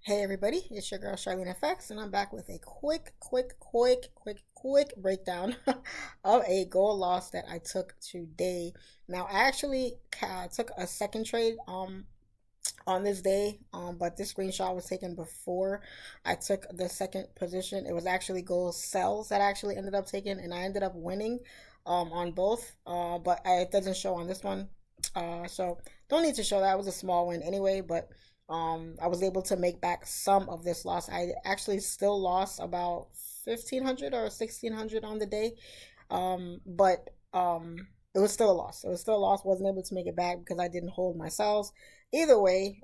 Hey everybody, it's your girl SharleneFX, and I'm back with a quick breakdown of a gold loss that I took today. Now, I actually took a second trade on this day, but this screenshot was taken before I took the second position. It was actually gold sells that I actually ended up taking, and I ended up winning on both, but it doesn't show on this one. So don't need to show that. It was a small win anyway, but I was able to make back some of this loss. I actually still lost about 1,500 or 1,600 on the day, but it was still a loss. It was still a loss. Wasn't able to make it back because I didn't hold my cells. Either way,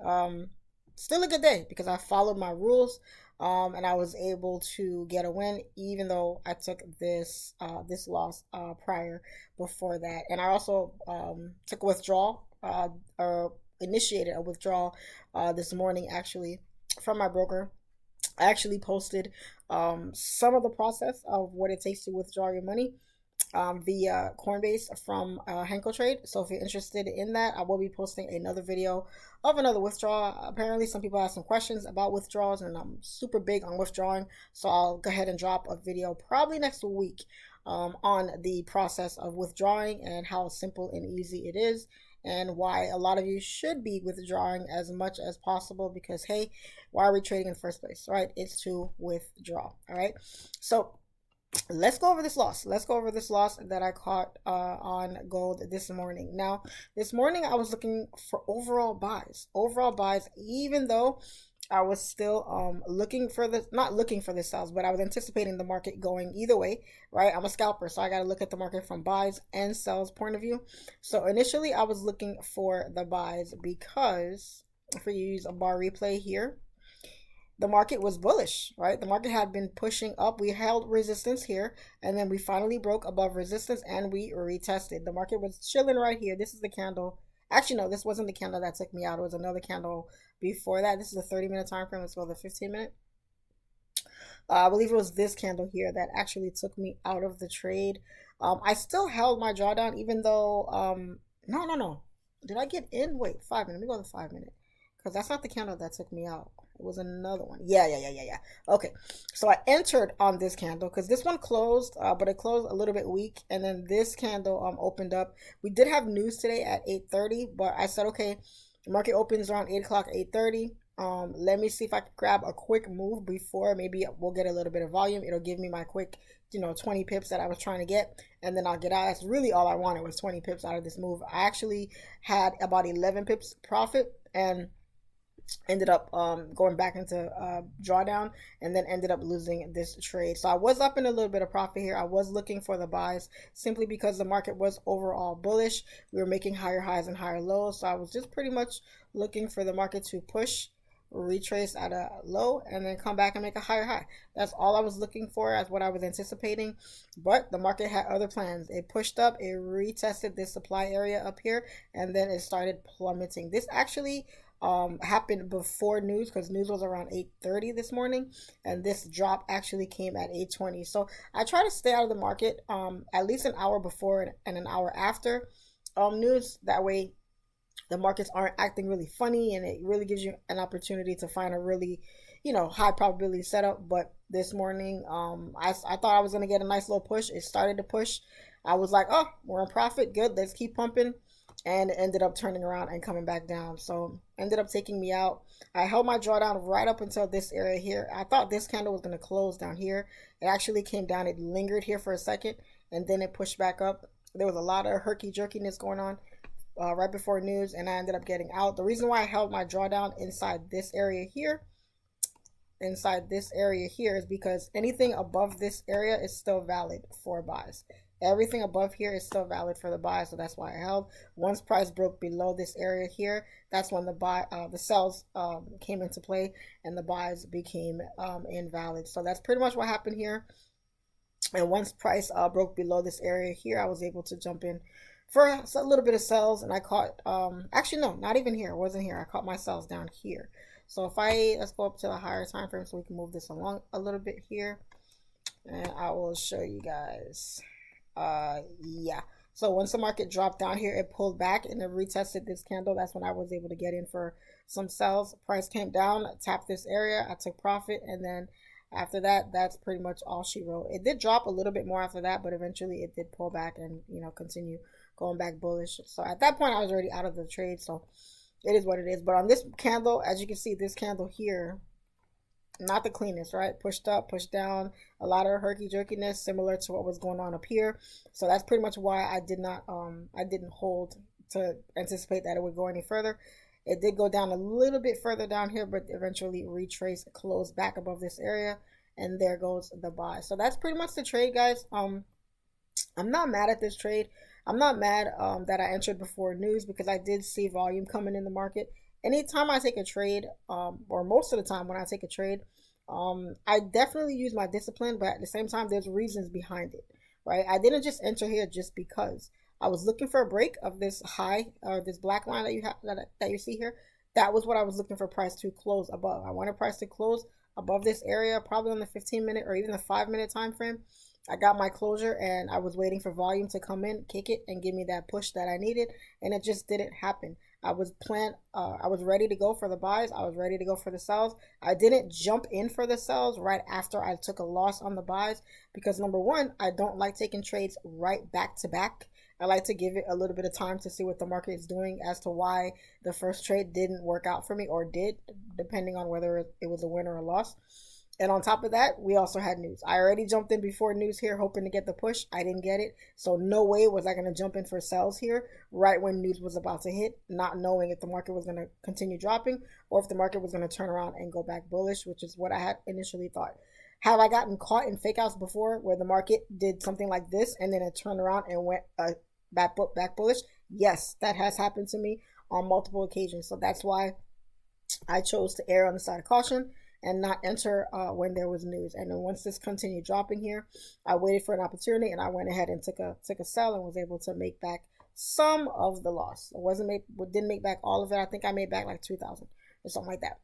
still a good day because I followed my rules, and I was able to get a win even though I took this loss prior before that, and I also took a withdrawal or initiated a withdrawal this morning actually from my broker. I actually posted some of the process of what it takes to withdraw your money via Coinbase from HANKOTRADE. So if you're interested in that, I will be posting another video of another withdrawal. Apparently, some people have some questions about withdrawals, and I'm super big on withdrawing. So I'll go ahead and drop a video probably next week on the process of withdrawing and how simple and easy it is, and why a lot of you should be withdrawing as much as possible because, hey, why are we trading in the first place, right? It's to withdraw, all right? So let's go over this loss. Let's go over this loss that I caught on gold this morning. Now, this morning I was looking for overall buys, even though I was still looking for the not looking for the sells, but I was anticipating the market going either way, right? I'm a scalper, so I got to look at the market from buys and sells point of view. So initially I was looking for the buys because if we use a bar replay here, the market was bullish, right? The market had been pushing up. We held resistance here, and then we finally broke above resistance and we retested. The market was chilling right here. This is the candle. Actually, no, this wasn't the candle that took me out. It was another candle before that. This is a 30-minute time frame. Let's go to the 15-minute. I believe it was this candle here that actually took me out of the trade. I still held my drawdown even though, no. Did I get in? Wait, 5 minute. Let me go to the 5 minute because that's not the candle that took me out. It was another one. Yeah. Okay, so I entered on this candle because this one closed, but it closed a little bit weak, and then this candle opened up. We did have news today at 8:30, but I said, okay, the market opens around 8 o'clock, 8:30. Let me see if I can grab a quick move before. Maybe we'll get a little bit of volume. It'll give me my quick, 20 pips that I was trying to get, and then I'll get out. That's really all I wanted was 20 pips out of this move. I actually had about 11 pips profit and ended up going back into drawdown, and then ended up losing this trade. So I was up in a little bit of profit here. I was looking for the buys simply because the market was overall bullish. We were making higher highs and higher lows, so I was just pretty much looking for the market to push, retrace at a low, and then come back and make a higher high. That's all I was looking for, as what I was anticipating. But the market had other plans. It pushed up, it retested this supply area up here, and then it started plummeting. This actually happened before news because news was around 8:30 this morning, and this drop actually came at 8:20. So I try to stay out of the market at least an hour before and an hour after news. That way the markets aren't acting really funny, and it really gives you an opportunity to find a really high probability setup. But this morning I thought I was going to get a nice little push. It started to push. I was like, oh, we're in profit, good, let's keep pumping, and it ended up turning around and coming back down. So ended up taking me out. I held my drawdown right up until this area here. I thought this candle was going to close down here. It actually came down. It lingered here for a second, and then it pushed back up. There was a lot of herky-jerkiness going on right before news, and I ended up getting out. The reason why I held my drawdown inside this area here is because anything above this area is still valid for buys. Everything above here is still valid for the buy, so that's why I held. Once price broke below this area here, that's when the sells came into play, and the buys became invalid. So that's pretty much what happened here. And once price broke below this area here, I was able to jump in for a little bit of sells, and I caught actually no, not even here. It wasn't here. I caught my sells down here. So let's go up to the higher time frame so we can move this along a little bit here, and I will show you guys. Yeah, so once the market dropped down here, it pulled back and it retested this candle. That's when I was able to get in for some sells. Price came down, tapped this area. I took profit, and then after that, that's pretty much all she wrote. It did drop a little bit more after that, but eventually it did pull back and, you know, continue going back bullish. So at that point, I was already out of the trade. So it is what it is. But on this candle, as you can see, this candle here, not the cleanest, right? Pushed up, pushed down, a lot of herky jerkiness, similar to what was going on up here. So that's pretty much why I didn't hold to anticipate that it would go any further. It did go down a little bit further down here, but eventually retraced, closed back above this area, and there goes the buy. So that's pretty much the trade, guys. I'm not mad at this trade. I'm not mad that I entered before news, because I did see volume coming in the market. Anytime I take a trade, or most of the time when I take a trade, I definitely use my discipline, but at the same time, there's reasons behind it, right? I didn't just enter here just because. I was looking for a break of this high, this black line that you have that you see here. That was what I was looking for price to close above. I wanted price to close above this area, probably on the 15-minute or even the 5-minute time frame. I got my closure, and I was waiting for volume to come in, kick it, and give me that push that I needed, and it just didn't happen. I was ready to go for the buys. I was ready to go for the sells. I didn't jump in for the sells right after I took a loss on the buys, because number one, I don't like taking trades right back to back. I like to give it a little bit of time to see what the market is doing as to why the first trade didn't work out for me, or did, depending on whether it was a win or a loss. And on top of that, we also had news. I already jumped in before news here, hoping to get the push. I didn't get it. So no way was I going to jump in for sells here right when news was about to hit, not knowing if the market was going to continue dropping or if the market was going to turn around and go back bullish, which is what I had initially thought. Have I gotten caught in fake outs before, where the market did something like this and then it turned around and went back bullish? Yes, that has happened to me on multiple occasions. So that's why I chose to err on the side of caution and not enter when there was news. And then once this continued dropping here, I waited for an opportunity, and I went ahead and took a sell and was able to make back some of the loss. Didn't make back all of it. I think I made back like 2,000 or something like that.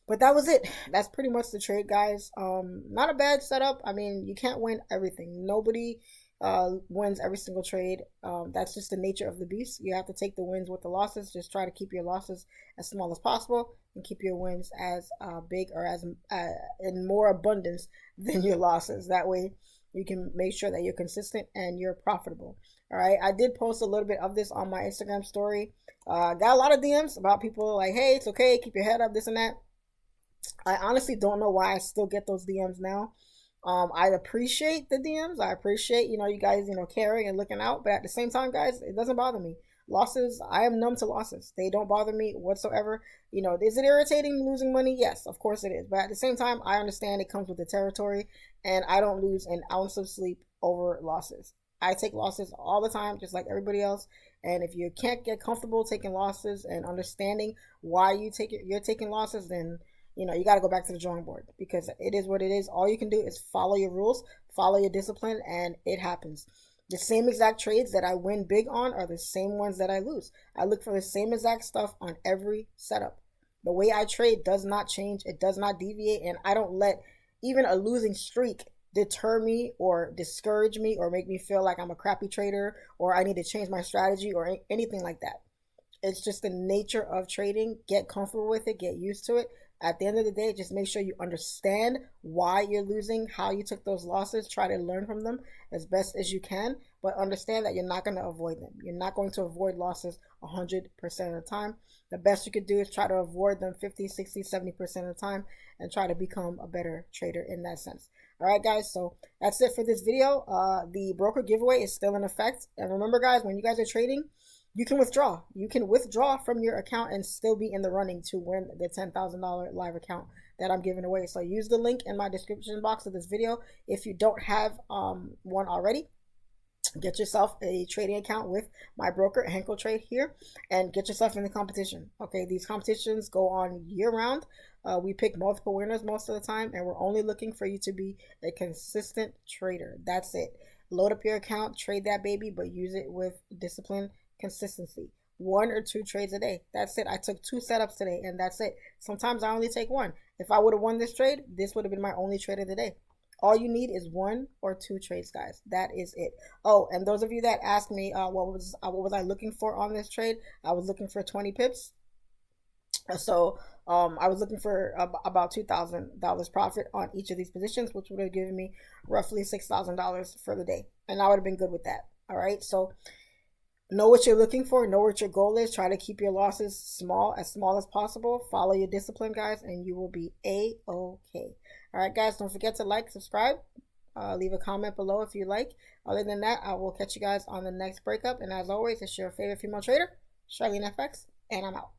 But that was it. That's pretty much the trade, guys. Not a bad setup. I mean, you can't win everything. Nobody wins every single trade. That's just the nature of the beast. You have to take the wins with the losses. Just try to keep your losses as small as possible and keep your wins as big or as in more abundance than your losses. That way you can make sure that you're consistent and you're profitable. All right, I did post a little bit of this on my Instagram story. Got a lot of DMs about people like, hey, it's okay, keep your head up, this and that. I honestly don't know why I still get those DMs now. I appreciate the DMs. I appreciate, you guys, caring and looking out. But at the same time, guys, it doesn't bother me. Losses, I am numb to losses. They don't bother me whatsoever. Is it irritating losing money? Yes, of course it is. But at the same time, I understand it comes with the territory, and I don't lose an ounce of sleep over losses. I take losses all the time, just like everybody else. And if you can't get comfortable taking losses and understanding why you're taking losses, then you got to go back to the drawing board, because it is what it is. All you can do is follow your rules, follow your discipline, and it happens. The same exact trades that I win big on are the same ones that I lose. I look for the same exact stuff on every setup. The way I trade does not change. It does not deviate, and I don't let even a losing streak deter me or discourage me or make me feel like I'm a crappy trader or I need to change my strategy or anything like that. It's just the nature of trading. Get comfortable with it. Get used to it. At the end of the day, just make sure you understand why you're losing, how you took those losses. Try to learn from them as best as you can, but understand that you're not going to avoid them. You're not going to avoid losses 100% of the time. The best you could do is try to avoid them 50, 60, 70% of the time and try to become a better trader in that sense. All right, guys, so that's it for this video. The broker giveaway is still in effect. And remember, guys, when you guys are trading, you can withdraw. You can withdraw from your account and still be in the running to win the $10,000 live account that I'm giving away. So use the link in my description box of this video. If you don't have one already, get yourself a trading account with my broker, HANKOTRADE here, and get yourself in the competition. Okay, these competitions go on year-round. We pick multiple winners most of the time, and we're only looking for you to be a consistent trader. That's it. Load up your account, trade that baby, but use it with discipline, consistency. 1 or 2 trades a day. That's it. I took 2 setups today, and that's it. Sometimes I only take 1. If I would have won this trade, this would have been my only trade of the day. All you need is 1 or 2 trades, guys. That is it. Oh, and those of you that asked me what was I looking for on this trade, I was looking for 20 pips. So I was looking for about $2,000 profit on each of these positions, which would have given me roughly $6,000 for the day, and I would have been good with that. All right, so know what you're looking for, know what your goal is, try to keep your losses small as possible, follow your discipline, guys, and you will be a-okay. All right, guys, don't forget to like, subscribe, leave a comment below if you like. Other than that, I will catch you guys on the next breakup, and as always, it's your favorite female trader, FX, and I'm out.